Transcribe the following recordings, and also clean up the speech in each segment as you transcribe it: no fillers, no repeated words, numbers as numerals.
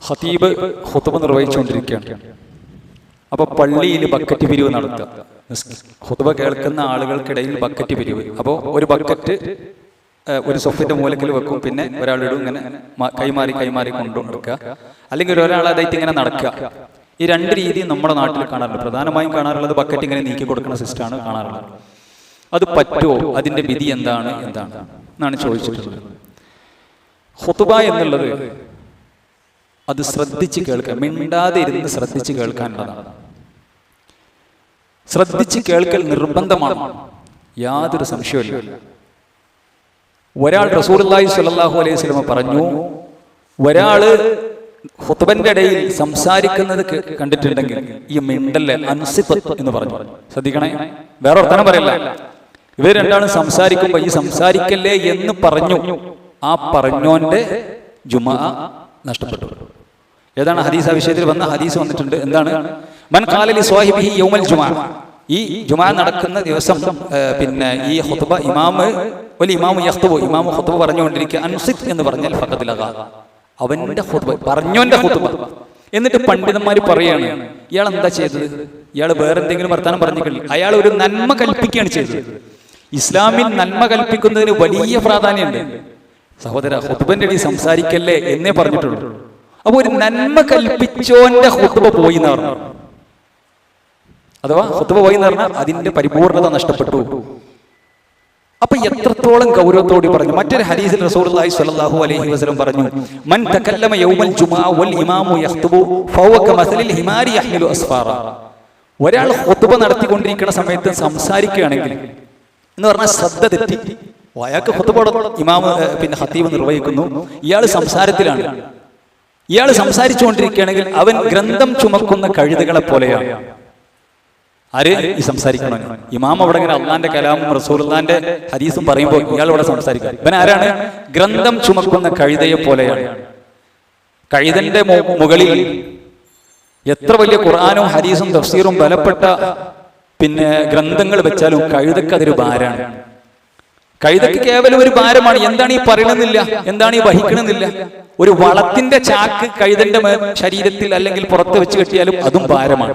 ഖതീബ് ഖുതുബ നിർവഹിച്ചുകൊണ്ടിരിക്കുകയാണ്. അപ്പോൾ പള്ളിയിൽ ബക്കറ്റ് പിരിവ് നടത്തുക. ഖുതുബ കേൾക്കുന്ന ആളുകൾക്കിടയിൽ ബക്കറ്റ് പിരിവ്. അപ്പോൾ ഒരു ബക്കറ്റ് ഒരു സൊഫിന്റെ മൂലക്കിൽ വെക്കും, പിന്നെ ഒരാളിടും, ഇങ്ങനെ കൈമാറി കൊണ്ടു നടക്കുക, അല്ലെങ്കിൽ ഒരാൾ അതായിട്ട് ഇങ്ങനെ നടക്കുക. ഈ രണ്ട് രീതി നമ്മുടെ നാട്ടിൽ കാണാറുണ്ട്. പ്രധാനമായും കാണാറുള്ളത് ബക്കറ്റ് ഇങ്ങനെ നീക്കി കൊടുക്കുന്ന സിസ്റ്റമാണ് കാണാറുള്ളത്. അത് പറ്റുമോ? അതിന്റെ വിധി എന്താണ് എന്നാണ് ചോദിച്ചിട്ടുള്ളത്. ഖുതുബ എന്നുള്ളത് അത് ശ്രദ്ധിച്ച് കേൾക്കുക, മിണ്ടാതെ ഇരുന്ന് ശ്രദ്ധിച്ച് കേൾക്കാനുള്ളതാണ്. ശ്രദ്ധിച്ച് കേൾക്കൽ നിർബന്ധമാണ്, യാതൊരു സംശയവുമില്ല. ഒരാൾ റസൂലുള്ളാഹി സ്വല്ലല്ലാഹു അലൈഹി വസല്ലം പറഞ്ഞു, ഒരാള് ഖുതുബന്റെ ഇടയിൽ സംസാരിക്കുന്നത് കണ്ടിട്ടുണ്ടെങ്കിൽ ഈ മിണ്ടല്ലേ അൻസിത്ത് എന്ന് പറഞ്ഞു. ശ്രദ്ധിക്കണേ, വേറെ വർത്തമാനം പറയല്ല. ഇവർ രണ്ടാളും സംസാരിക്കുമ്പോൾ ഈ സംസാരിക്കല്ലേ എന്ന് പറഞ്ഞു, ആ പറഞ്ഞോന്റെ ജുമാ നഷ്ടപ്പെട്ടു. ഏതാണ് ഹദീസ്? ആ വിഷയത്തിൽ വന്ന ഹദീസ് വന്നിട്ടുണ്ട്. എന്താണ്? മൻ ഖാല ലി സ്വാഹിബിഹി യൗമൽ ജുമാ, ഈ ജുമാ നടക്കുന്ന ദിവസം പിന്നെ ഈ ഖുതുബ ഇമാമു യഖ്തുബു, ഇമാമു ഖുതുബ പറഞ്ഞുകൊണ്ടിരിക്കുക, അൻസിത്ത് എന്ന് പറഞ്ഞാൽ ഫഖദ് ലഗ, അവന്റെ ഖുതുബ, പറഞ്ഞോന്റെ ഖുതുബ. എന്നിട്ട് പണ്ഡിതന്മാർ പറയാണ്, ഇയാൾ എന്താ ചെയ്തത്? ഇയാൾ വേറെ എന്തെങ്കിലും വർത്താനം പറഞ്ഞിട്ടില്ല, അയാൾ ഒരു നന്മ കൽപ്പിക്കുകയാണ് ചെയ്തത്. ഇസ്ലാമിൽ നന്മ കൽപ്പിക്കുന്നതിന് വലിയ പ്രാധാന്യമുണ്ട് സഹോദര. ഖുതുബന്റെ ഇടയിൽ സംസാരിക്കല്ലേ എന്നേ പറഞ്ഞിട്ടുള്ളൂ. അപ്പൊ ഒരു നന്മ കൽപ്പിച്ചോന്റെ ഖുതുബ പോയി എന്ന് പറഞ്ഞു, അഥവാ ഖുതുബ പോയി എന്ന് പറഞ്ഞാൽ അതിന്റെ പരിപൂർണത നഷ്ടപ്പെട്ടു. അപ്പൊ എത്രത്തോളം ഗൗരവത്തോടെ പറഞ്ഞു. മറ്റൊരു ഹദീസിൽ റസൂലുള്ളാഹി സ്വല്ലല്ലാഹു അലൈഹി വസല്ലം പറഞ്ഞു, മൻ തകല്ലമ യൗമൽ ജുമാ വൽ ഇമാമു യഖ്തുബു ഫഹുവ കമസലിൽ ഹിമാരി യഹ്മിലു അസ്ഫാറ. ഒരാൾ ഖുതുബ നടത്തിക്കൊണ്ടിരിക്കുന്ന സമയത്ത് സംസാരിക്കുകയാണെങ്കിൽ എന്ന് പറഞ്ഞാൽ ശ്രദ്ധ തെറ്റി, അയാൾക്ക് ഖുതുബ ഇമാമ് പിന്നെ ഖതീബ് നിർവഹിക്കുന്നു, ഇയാൾ സംസാരത്തിലാണ്. ഇയാൾ സംസാരിച്ചുകൊണ്ടിരിക്കുകയാണെങ്കിൽ അവൻ ഗ്രന്ഥം ചുമക്കുന്ന കഴുതകളെ പോലെയാണ്. ആര്? ഈ സംസാരിക്കണം. ഇമാം അവിടെ ഇങ്ങനെ അള്ളാന്റെ കലാമും റസൂലുള്ളാന്റെ ഹദീസും പറയുമ്പോൾ ഇയാൾ ഇവിടെ സംസാരിക്കുക. ഇവൻ ആരാണ്? ഗ്രന്ഥം ചുമക്കുന്ന കഴുതയെ പോലെയാണ്. കഴുതന്റെ മുകളിൽ എത്ര വലിയ ഖുർആനും ഹദീസും തഫ്സീറും ബലപ്പെട്ട പിന്നെ ഗ്രന്ഥങ്ങൾ വെച്ചാലും കഴുതക്ക് അതൊരു ഭാരമാണ്. കഴുതക്ക് കേവലം ഒരു ഭാരമാണ്. എന്താണ് ഈ പറയണമെന്നില്ല, എന്താണ് ഈ വഹിക്കണമെന്നില്ല. ഒരു വളത്തിന്റെ ചാക്ക് കഴുതന്റെ ശരീരത്തിൽ അല്ലെങ്കിൽ പുറത്ത് വെച്ച് കെട്ടിയാലും അതും ഭാരമാണ്.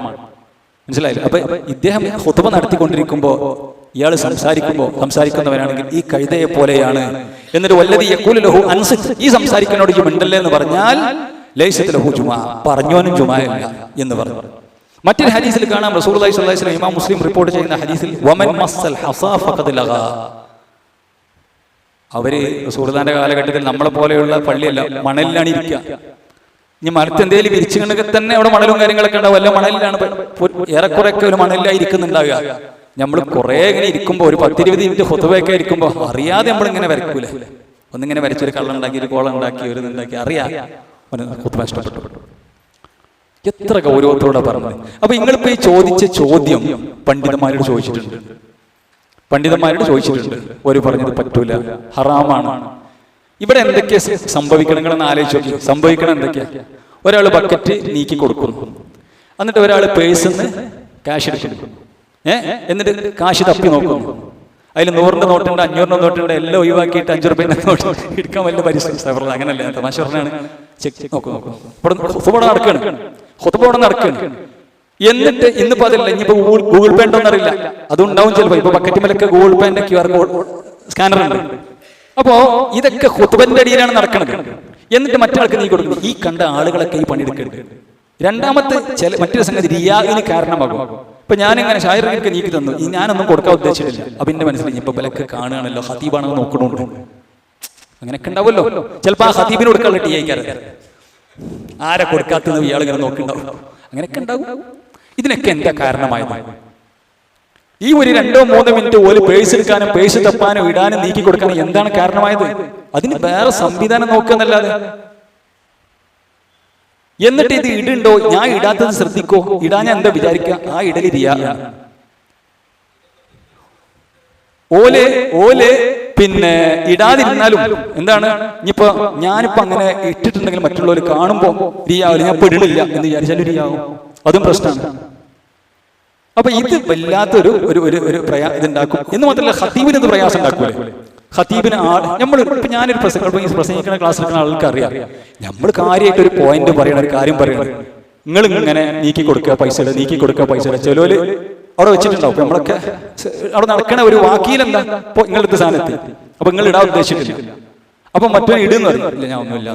മനസ്സിലായില്ല? അപ്പൊ ഇദ്ദേഹം ഖുതുബ നടത്തിക്കൊണ്ടിരിക്കുമ്പോ ഇയാൾ സംസാരിക്കുന്നവനാണെങ്കിൽ ഈ കഴുതയെ പോലെയാണ്. എന്നിട്ട് വല്ലദി യഖൂലു ലഹു അൻസിത്, ഈ സംസാരിക്കുന്നോട് ഈ മിണ്ടല്ലേ എന്ന് പറഞ്ഞാൽ ലൈസത് ലഹു ജുമാ, പറഞ്ഞോനും ജുമായല്ല എന്ന് പറഞ്ഞു. മറ്റൊരു ഹദീസിൽ കാണാം, റസൂലുള്ളാഹി സ്വല്ലല്ലാഹു അലൈഹി വസല്ലം ഇമാം മുസ്ലിം റിപ്പോർട്ട് ചെയ്യുന്ന ഹദീസിൽ, വമൻ മസ്സൽ ഹസാ ഫഖദ് ലഗാ. അവര് റസൂലുള്ളാഹിന്റെ കാലഘട്ടത്തിൽ നമ്മളെ പോലെയുള്ള പള്ളിയല്ല, മണലിലാണ് ഇരിക്കുക. ഇനി മരത്ത് എന്തെങ്കിലും വിരിച്ചു കണ്ടെങ്കിൽ തന്നെ അവിടെ മണലും കാര്യങ്ങളൊക്കെ ഉണ്ടാവും. വല്ല മണലിലാണ്, ഏറെക്കുറെയൊക്കെ ഒരു മണലിലാണ് ഇരിക്കുന്നുണ്ടാവുക. നമ്മൾ കുറെ ഇങ്ങനെ ഇരിക്കുമ്പോൾ ഒരു 10-20 മിനിറ്റ് ഖുതുബയൊക്കെ ഇരിക്കുമ്പോൾ അറിയാതെ നമ്മളിങ്ങനെ വരക്കൂലേ, ഒന്നിങ്ങനെ വരച്ചൊരു കള്ളുണ്ടാക്കി, ഒരു കോളം ഉണ്ടാക്കി, ഒരു ഇതുണ്ടാക്കി, അറിയാം ഖുതുബ ഇഷ്ടപ്പെട്ടു. എത്ര ഗൗരവത്തോടെ പറഞ്ഞത്. അപ്പൊ നിങ്ങളിപ്പോ ഈ ചോദിച്ച ചോദ്യം പണ്ഡിതന്മാരോട് ചോദിച്ചിട്ടുണ്ട്. ഒരു പറഞ്ഞത് പറ്റൂല, ഹറാമാണ്. ഇവിടെ എന്തൊക്കെയാ സംഭവിക്കണമെന്ന് ആലോചിച്ച് നോക്കി. സംഭവിക്കണം എന്തൊക്കെയാ? ഒരാൾ ബക്കറ്റ് നീക്കി കൊടുക്കുന്നു, എന്നിട്ട് ഒരാൾ പേഴ്സിന്ന് ക്യാഷ് എടുക്കുന്നു, എന്നിട്ട് കാശ് തപ്പി നോക്കുന്നു. അതിൽ 100ന്റെ നോട്ടുണ്ട്, 500ന്റെ നോട്ടുണ്ട്, എല്ലാം ഒഴിവാക്കിയിട്ട് 5 രൂപയുടെ നോട്ട് എടുക്കാൻ വലിയ പരിശ്രമം. അങ്ങനല്ല, തമാശ പറഞ്ഞാണ്. ഖുതുബ നടക്കുകയാണ്. എന്നിട്ട് ഇന്നിപ്പോ അതല്ല, ഇനിയിപ്പോ ഗൂഗിൾ പേ ഉണ്ടോന്ന് അറിയില്ല, അതുണ്ടാവും ചിലപ്പോ. ഇപ്പൊ ബക്കറ്റ് മേലൊക്കെ ഗൂഗിൾ പേന്റെ QR കോഡ് സ്കാനർ ഉണ്ട്. അപ്പോ ഇതൊക്കെ ഖുതുബന്റെ അടിയിലാണ് നടക്കുന്നത്. എന്നിട്ട് മറ്റൊരാൾക്ക് നീ കൊടുക്കുന്നു. ഈ കണ്ട ആളുകളൊക്കെ ഈ പണിയെടുക്കുന്നുണ്ട്. രണ്ടാമത്തെ മറ്റൊരു സംഗതി റിയാഇന് കാരണമാകും. ഇപ്പൊ ഞാനിങ്ങനെ ഷായറിനൊക്കെ നീക്കി തന്നു, ഞാനൊന്നും കൊടുക്കാൻ ഉദ്ദേശിച്ചിട്ടില്ല. അപ്പൊ എന്റെ മനസ്സിൽ ഇപ്പൊ ബലക്ക് കാണുകയാണല്ലോ, ഖതീബാണെന്ന് നോക്കണുണ്ട്, അങ്ങനെയൊക്കെ ഉണ്ടാവുമല്ലോ. ചിലപ്പോ ആ ഖതീബിന് കൊടുക്കാനുള്ള ടീ ആയിക്കാറ്, ആരെ കൊടുക്കാത്തത് ഇയാൾ ഇങ്ങനെ നോക്കുന്നുണ്ടാവും, അങ്ങനെയൊക്കെ ഉണ്ടാവും. ഇതിനൊക്കെ എന്താ കാരണമായത്? ഈ ഒരു 2-3 മിനിറ്റ് ഒരു പേഴ്സ് എടുക്കാനും പേഴ്സ് തപ്പാനും ഇടാനും നീക്കി കൊടുക്കാനും എന്താണ് കാരണമായത്? അതിന് വേറെ സംവിധാനം നോക്കുന്നല്ലാതെ. എന്നിട്ട് ഇത് ഇടുണ്ടോ, ഞാൻ ഇടാത്തത് ശ്രദ്ധിക്കോ, ഇടാൻ ഞാൻ എന്താ വിചാരിക്കുക, ആ ഇടല് റിയാഅ്. ഓലെ പിന്നെ ഇടാതിരുന്നാലും എന്താണ്, ഇനിയിപ്പോ ഞാനിപ്പോ അങ്ങനെ ഇട്ടിട്ടുണ്ടെങ്കിൽ മറ്റുള്ളവർ കാണുമ്പോ റിയാവില്ല, ഞാൻ ഇടണില്ല എന്ന് വിചാരിച്ചാലും റിയാവും, അതും പ്രശ്നമാണ്. അപ്പൊ ഇത് വല്ലാത്തൊരു ഇതുണ്ടാക്കും. എന്ന് മാത്രമല്ല ഖതീബിന് ഇത് പ്രയാസം ഉണ്ടാക്കൂലേ? ഖതീബിന് ഞാനൊരു പ്രസംഗിക്കുന്ന ക്ലാസ് എടുക്കുന്ന ആൾക്ക് അറിയാം, നമ്മൾ കാര്യമായിട്ട് ഒരു പോയിന്റ് പറയണം, ഒരു കാര്യം പറയണം. നിങ്ങൾ ഇങ്ങനെ നീക്കി കൊടുക്കുക പൈസയുടെ, നീക്കി കൊടുക്കുക പൈസയുടെ. ചിലര് അവിടെ വെച്ചിട്ടുണ്ടാവും. അപ്പൊ നമ്മളൊക്കെ അവിടെ നടക്കണ ഒരു വാക്കിയിലെന്താ ഇപ്പൊ നിങ്ങളെടുത്ത സ്ഥാനത്ത്, അപ്പൊ നിങ്ങൾ ഇടാൻ ഉദ്ദേശിച്ചിട്ടില്ല. അപ്പൊ മറ്റോ ഇടുന്ന് അറിയില്ല, ഞാൻ ഒന്നുമില്ല.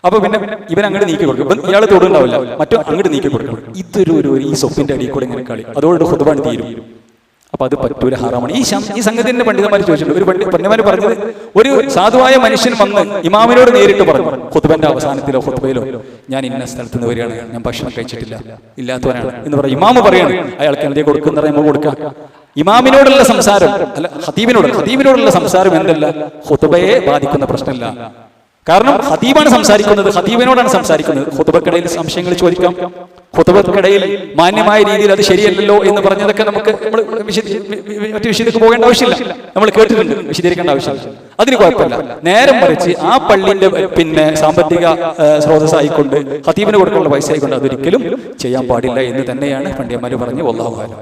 അപ്പൊ പിന്നെ ഇവൻ അങ്ങോട്ട് നീക്കി കൊടുക്കും, ഇപ്പം ഇയാൾ തൊടുണ്ടാവില്ല, മറ്റോ അങ്ങോട്ട് നീക്കി കൊടുക്കണം. ഇതൊരു ഈ സ്വപ്പിന്റെ അടിയിൽ കൂടെ ഇങ്ങനെ കളി, അതോടെ ഖുതുബ തീരും. അപ്പൊ അത് പറ്റൂല, ഹറാമാണ്. ഈ സംഗതിന്റെ പണ്ഡിതന്മാർ ചോദിച്ചിട്ടുണ്ട്. ഒരു പണ്ഡിതന്മാർ പറഞ്ഞത്, ഒരു സാധുവായ മനുഷ്യൻ വന്ന് ഇമാമിനോട് നേരിട്ട് പറഞ്ഞു, ഖുതുബന്റെ അവസാനത്തിലോ ഖുതുബയിലോ, ഞാൻ ഇന്ന സ്ഥലത്ത് നിന്ന് വരികയാണ്, ഞാൻ ഭക്ഷണം കഴിച്ചിട്ടില്ല, ഇല്ലാത്തവനാണ് എന്ന് പറയും. ഇമാമ് പറയാണ് അയാൾക്ക് എന്തേ കൊടുക്കുന്ന നമ്മൾ കൊടുക്കാം. ഇമാമിനോടുള്ള സംസാരം അല്ല, ഖതീബിനോടുള്ള സംസാരം എന്തല്ല, ഖുതുബയെ ബാധിക്കുന്ന പ്രശ്നമല്ല. കാരണം ഖതീബാണ് സംസാരിക്കുന്നത്, ഖതീബിനോടാണ് സംസാരിക്കുന്നത്. ഖുതുബക്കിടയിൽ സംശയങ്ങൾ ചോദിക്കാം, ഖുതുബക്കിടയിൽ മാന്യമായ രീതിയിൽ അത് ശരിയല്ലല്ലോ എന്ന് പറഞ്ഞതൊക്കെ നമുക്ക് മറ്റു വിഷയത്തിലേക്ക് പോകേണ്ട ആവശ്യമില്ല, നമ്മൾ കേട്ടിട്ടുണ്ട്, വിശദീകരിക്കേണ്ട ആവശ്യമില്ല. അതിന് കുഴപ്പമില്ല. നേരം മറിച്ച് ആ പള്ളിന്റെ സാമ്പത്തിക സ്രോതസ്സായിക്കൊണ്ട് ഖതീബിന് കൊടുക്കാനുള്ള പൈസ ആയിക്കൊണ്ട് അതൊരിക്കലും ചെയ്യാൻ പാടില്ല എന്ന് തന്നെയാണ് പണ്ഡിതന്മാർ പറഞ്ഞ് വല്ലാഹു അലം.